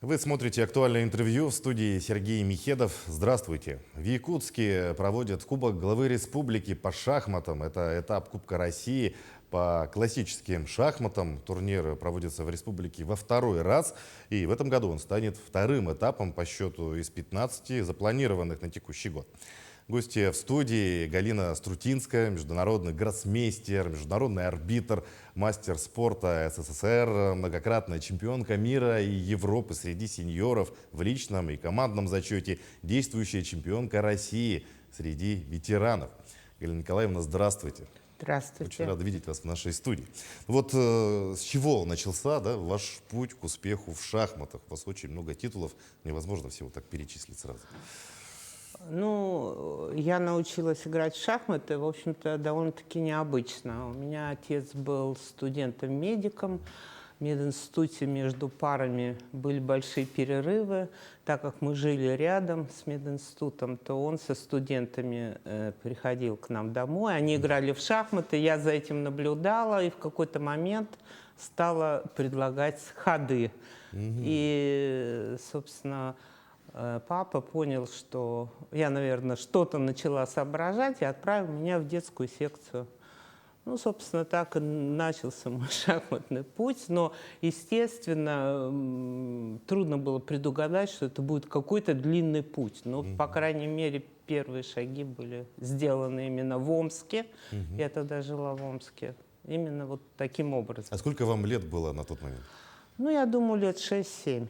Вы смотрите «Актуальное интервью», в студии Сергей Михедов. Здравствуйте. В Якутске проводят Кубок главы республики по шахматам. Это этап Кубка России по классическим шахматам. Турнир проводится в республике во второй раз. И в этом году он станет вторым этапом по счету из 15 запланированных на текущий год. Гости в студии: Галина Струтинская, международный гроссмейстер, международный арбитр, мастер спорта СССР, многократная чемпионка мира и Европы среди сеньоров в личном и командном зачете, действующая чемпионка России среди ветеранов. Галина Николаевна, здравствуйте. Здравствуйте. Очень рада видеть вас в нашей студии. Вот с чего начался, ваш путь к успеху в шахматах? У вас очень много титулов, невозможно всего так перечислить сразу. Ну, я научилась играть в шахматы, в общем-то, довольно-таки необычно. У меня отец был студентом-медиком. В мединституте между парами были большие перерывы. Так как мы жили рядом с мединститутом, то он со студентами приходил к нам домой. Они играли в шахматы, я за этим наблюдала и в какой-то момент стала предлагать ходы. И, собственно, папа понял, что я, наверное, что-то начала соображать, и отправил меня в детскую секцию. Ну, собственно, так и начался мой шахматный путь. Но, естественно, трудно было предугадать, что это будет какой-то длинный путь. Но, по крайней мере, первые шаги были сделаны именно в Омске. Я тогда жила в Омске. Именно вот таким образом. А сколько вам лет было на тот момент? Ну, я думаю, лет 6-7.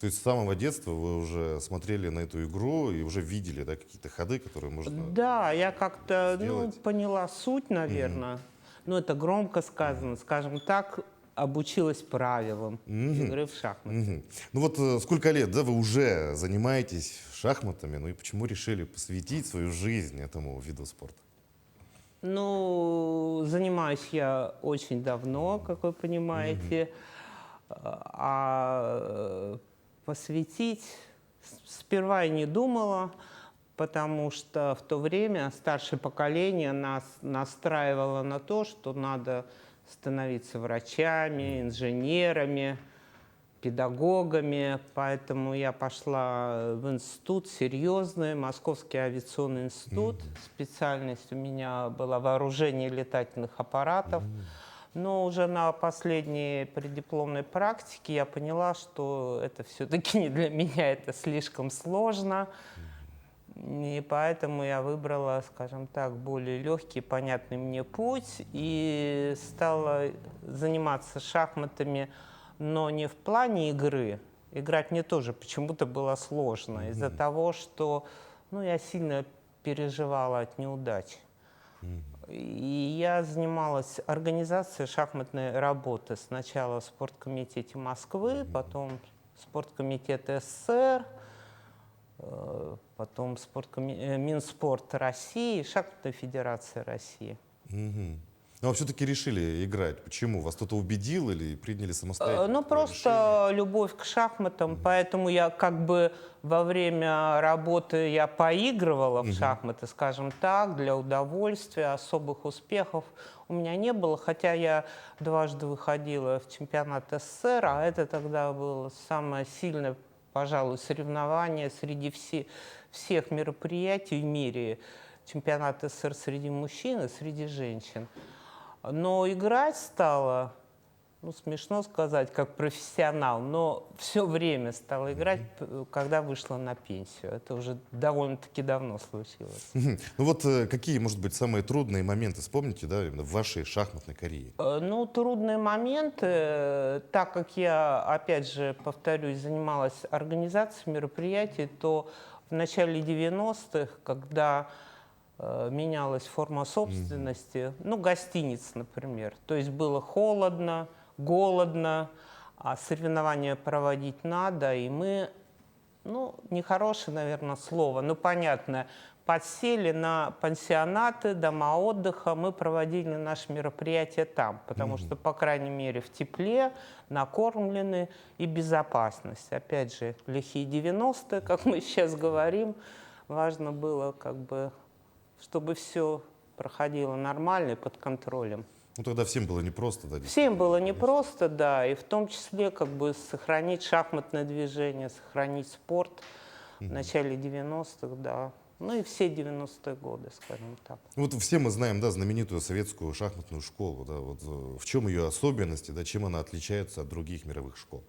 То есть с самого детства вы уже смотрели на эту игру и уже видели, какие-то ходы, которые можно... Да, я как-то сделать? поняла суть, наверное. Ну, это громко сказано. Скажем так, обучилась правилам игры в шахматы. Ну вот сколько лет, вы уже занимаетесь шахматами, ну и почему решили посвятить свою жизнь этому виду спорта? Ну, занимаюсь я очень давно, как вы понимаете. А посвятить сперва я не думала, потому что в то время старшее поколение нас настраивало на то, что надо становиться врачами, инженерами, педагогами. Поэтому я пошла в институт серьезный, Московский авиационный институт. Специальность у меня была вооружение летательных аппаратов. Но уже на последней преддипломной практике я поняла, что это все-таки не для меня, это слишком сложно. И поэтому я выбрала, скажем так, более легкий, понятный мне путь и стала заниматься шахматами, но не в плане игры. Играть мне тоже почему-то было сложно из-за того, что я сильно переживала от неудач. И я занималась организацией шахматной работы. Сначала в спорткомитете Москвы, потом спорткомитет СССР, потом Минспорт России, Шахматная федерация России. Но вы все-таки решили играть. Почему? Вас кто-то убедил или приняли самостоятельно? Ну, просто любовь к шахматам, поэтому я как бы во время работы я поигрывала в шахматы, скажем так, для удовольствия, особых успехов у меня не было, хотя я дважды выходила в чемпионат СССР, а это тогда было самое сильное, пожалуй, соревнование среди всех мероприятий в мире, чемпионат СССР среди мужчин и среди женщин. Но играть стала, смешно сказать, как профессионал, но все время стала играть, когда вышла на пенсию. Это уже довольно-таки давно случилось. Ну вот какие, может быть, самые трудные моменты вспомните, именно в вашей шахматной карьере? Ну, трудные моменты, так как я, опять же, повторюсь, занималась организацией мероприятий, то в начале 90-х, когда менялась форма собственности, гостиниц, например. То есть было холодно, голодно, а соревнования проводить надо, и мы, нехорошее, наверное, слово, но понятно, подсели на пансионаты, дома отдыха, мы проводили наши мероприятия там, потому что, по крайней мере, в тепле, накормлены и безопасность. Опять же, лихие 90-е, как мы сейчас говорим, важно было, чтобы все проходило нормально и под контролем. Ну, тогда всем было непросто, да, Всем действительно. было непросто, да, и в том числе как бы сохранить шахматное движение, сохранить спорт в начале 90-х, да. Ну и все 90-е годы, скажем так. Вот все мы знаем, да, знаменитую советскую шахматную школу, да, вот в чем ее особенности, да, чем она отличается от других мировых школ?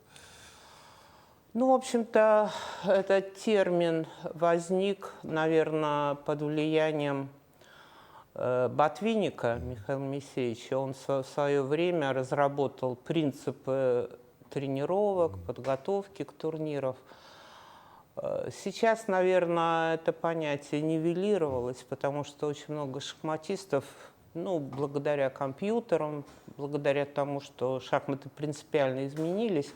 Ну, в общем-то, этот термин возник, наверное, под влиянием Ботвинника Михаила Моисеевича. Он в свое время разработал принципы тренировок, подготовки к турнирам. Сейчас, наверное, это понятие нивелировалось, потому что очень много шахматистов, ну, благодаря компьютерам, благодаря тому, что шахматы принципиально изменились,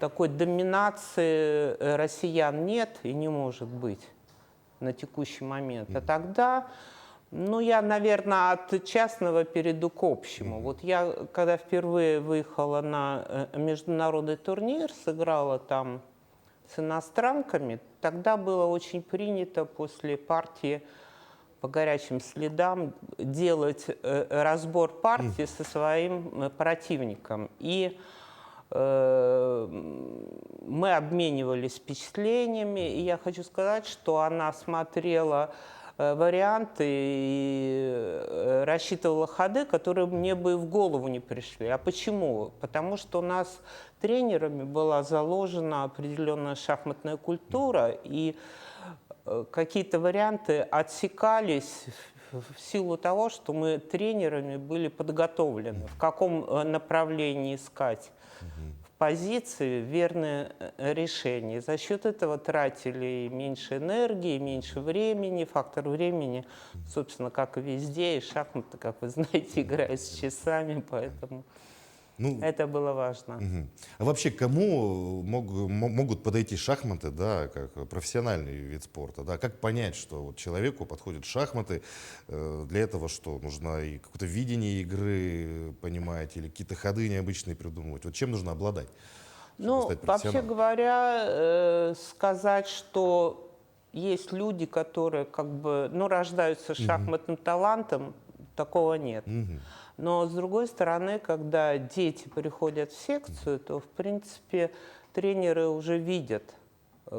такой доминации россиян нет и не может быть на текущий момент. А тогда, ну, я, наверное, от частного перейду к общему. Вот я, когда впервые выехала на международный турнир, сыграла там с иностранками, тогда было очень принято после партии по горячим следам делать разбор партии со своим противником. И мы обменивались впечатлениями, и я хочу сказать, что она смотрела варианты и рассчитывала ходы, которые мне бы в голову не пришли. А почему? Потому что у нас тренерами была заложена определенная шахматная культура, и какие-то варианты отсекались в силу того, что мы тренерами были подготовлены, в каком направлении искать в позиции верное решение. За счет этого тратили меньше энергии, меньше времени, фактор времени, собственно, как и везде, и шахматы, как вы знаете, играют с часами, поэтому Ну, это было важно. а вообще кому могут подойти шахматы, да, как профессиональный вид спорта, да? Как понять, что вот человеку подходят шахматы, для этого что? Нужно и какое-то видение игры понимать или какие-то ходы необычные придумывать? Вот чем нужно обладать, чтобы Ну, стать вообще профессионалом? говоря, сказать, что есть люди, которые как бы, ну, рождаются с шахматным талантом, такого нет. Но, с другой стороны, когда дети приходят в секцию, то, в принципе, тренеры уже видят,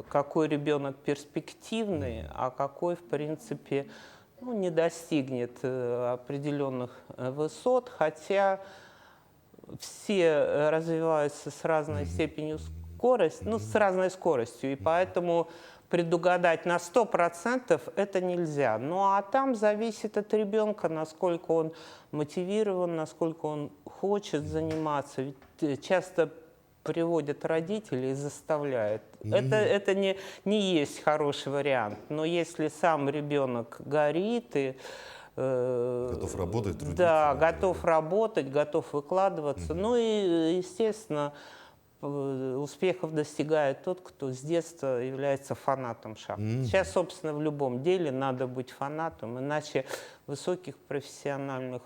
какой ребенок перспективный, а какой, в принципе, ну, не достигнет определенных высот, хотя все развиваются с разной степенью скорости, ну, с разной скоростью, и поэтому предугадать на 100% это нельзя. Ну, а там зависит от ребенка, насколько он мотивирован, насколько он хочет заниматься. Ведь часто приводят родителей и заставляют. Это не есть хороший вариант. Но если сам ребенок горит и Готов работать, трудиться? да, готов работать, готов выкладываться. Ну и, естественно, успехов достигает тот, кто с детства является фанатом шахмат. Сейчас, собственно, в любом деле надо быть фанатом, иначе высоких профессиональных,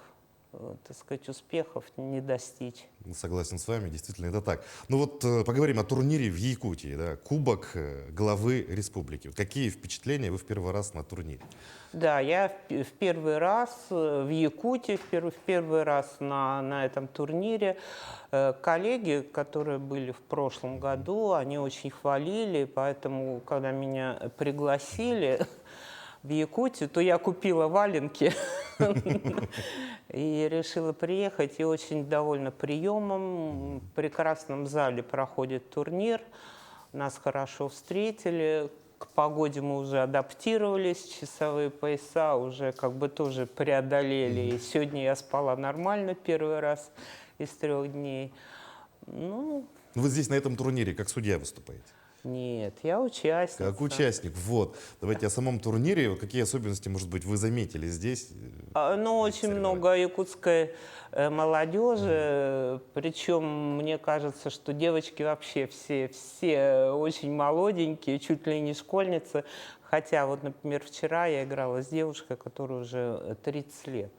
так сказать, успехов не достичь. Согласен с вами, действительно это так. Ну вот поговорим о турнире в Якутии, да, Кубок главы республики. Вот какие впечатления вы в первый раз на турнире? Да, я в первый раз в Якутии, в первый раз на этом турнире. Коллеги, которые были в прошлом году, они очень хвалили, поэтому, когда меня пригласили в Якутию, то я купила валенки и решила приехать. И очень довольна приемом. В прекрасном зале проходит турнир. Нас хорошо встретили. К погоде мы уже адаптировались, часовые пояса уже как бы тоже преодолели. И сегодня я спала нормально первый раз из 3 дней. Ну, Вы здесь на этом турнире как судья выступаете? нет, я участница. Как участник, вот. Давайте о самом турнире. Вот какие особенности, может быть, вы заметили здесь? Ну, очень много якутской молодежи, причем мне кажется, что девочки вообще все очень молоденькие, чуть ли не школьницы. Хотя вот, например, вчера я играла с девушкой, которой уже 30 лет.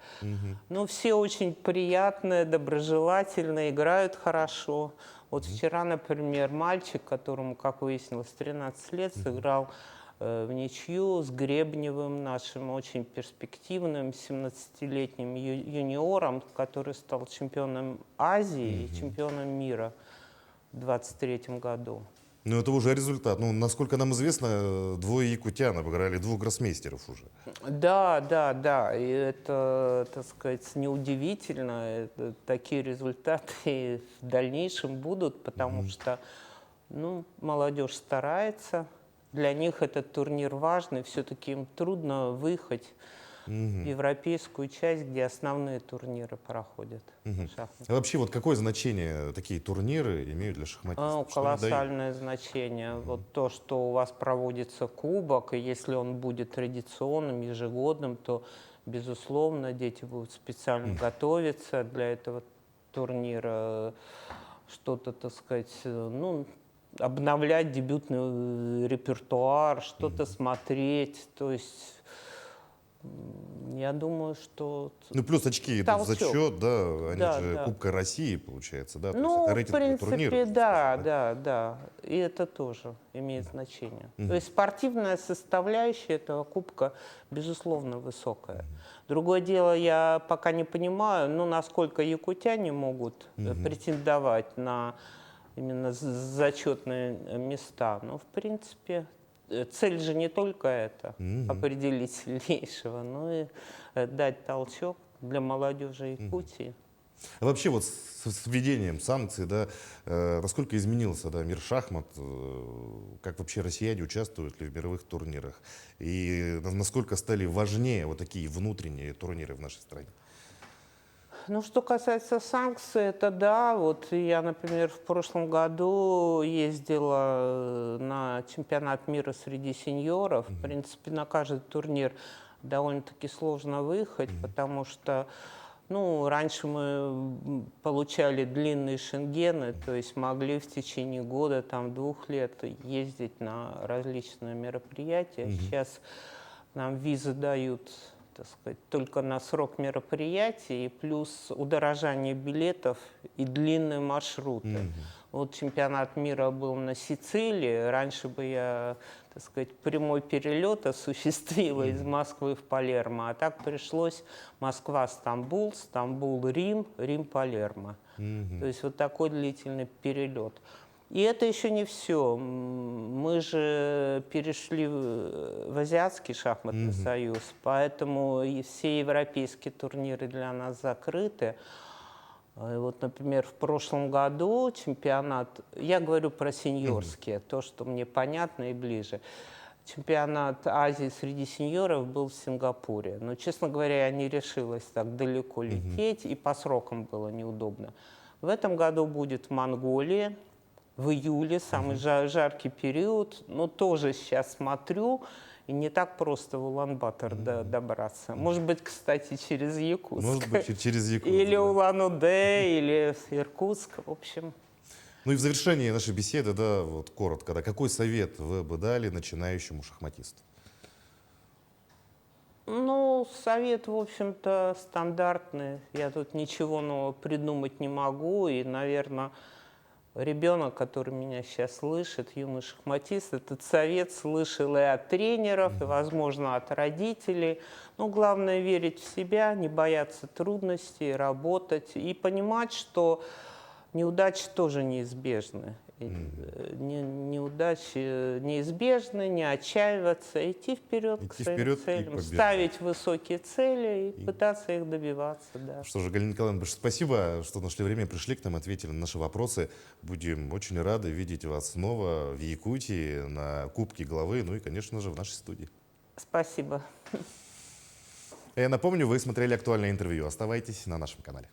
Ну, все очень приятные, доброжелательные, играют хорошо. Вот вчера, например, мальчик, которому, как выяснилось, 13 лет, сыграл в ничью с Гребневым, нашим очень перспективным 17-летним юниором, который стал чемпионом Азии и чемпионом мира в 2023 году. Ну, это уже результат. Ну, насколько нам известно, двое якутян обыграли двух гроссмейстеров уже. Да, да, да, и это, так сказать, неудивительно. Такие результаты и в дальнейшем будут, потому что, ну, молодежь старается. Для них этот турнир важный, все-таки им трудно выехать в европейскую часть, где основные турниры проходят. А вообще, вот какое значение такие турниры имеют для шахматистов? Что они дают? Колоссальное значение. Вот то, что у вас проводится кубок, и если он будет традиционным, ежегодным, то, безусловно, дети будут специально готовиться для этого турнира, что-то, так сказать, ну, обновлять дебютный репертуар, что-то смотреть. То есть я думаю, что... Ну, плюс очки идут в толчок. зачет, да, они Да, же да. Кубка России, получается, да? То Ну, есть это в рейтинговый принципе, турнир, уже, да, скажем, да, да. И это тоже имеет значение. То есть спортивная составляющая этого кубка, безусловно, высокая. Другое дело, я пока не понимаю, ну, насколько якутяне могут претендовать на именно зачетные места. Но, в принципе, цель же не только это, определить сильнейшего, но и дать толчок для молодежи Якутии. А вообще вот с введением санкций, да, насколько изменился, да, мир шахмат, как вообще россияне участвуют ли в мировых турнирах, и насколько стали важнее вот такие внутренние турниры в нашей стране? Ну, что касается санкций, это да. Вот я, например, в прошлом году ездила на чемпионат мира среди сеньоров. В принципе, на каждый турнир довольно-таки сложно выехать, потому что, ну, раньше мы получали длинные шенгены, то есть могли в течение года, там, 2 лет ездить на различные мероприятия. Сейчас нам визы дают, так сказать, только на срок мероприятий, и плюс удорожание билетов и длинные маршруты. Вот чемпионат мира был на Сицилии. Раньше бы я, так сказать, прямой перелет осуществила из Москвы в Палермо, а так пришлось Москва-Стамбул, Стамбул-Рим, Рим-Палермо. То есть вот такой длительный перелет. И это еще не все. Мы же перешли в Азиатский шахматный союз, поэтому и все европейские турниры для нас закрыты. И вот, например, в прошлом году чемпионат, я говорю про сеньорские, то, что мне понятно и ближе. Чемпионат Азии среди сеньоров был в Сингапуре. Но, честно говоря, я не решилась так далеко лететь, и по срокам было неудобно. В этом году будет в Монголии. В июле, самый жаркий период, но тоже сейчас смотрю, и не так просто в Улан-Батор добраться. Может быть, кстати, через Якутск. Может быть, через Якутск. Или да. Улан-Удэ, или Иркутск, в общем. Ну и в завершении нашей беседы, да, вот коротко, да, какой совет вы бы дали начинающему шахматисту? Ну, совет, в общем-то, стандартный. Я тут ничего нового придумать не могу, и, наверное, ребенок, который меня сейчас слышит, юный шахматист, этот совет слышал и от тренеров, и, возможно, от родителей. Но главное верить в себя, не бояться трудностей, работать и понимать, что неудачи тоже неизбежны. Неудачи неизбежны, не отчаиваться, идти вперед к своим целям, ставить высокие цели и пытаться их добиваться. Да. Что же, Галина Николаевна, спасибо, что нашли время, пришли к нам, ответили на наши вопросы. Будем очень рады видеть вас снова в Якутии на Кубке Главы, ну и, конечно же, в нашей студии. Спасибо. Я напомню, вы смотрели актуальное интервью. Оставайтесь на нашем канале.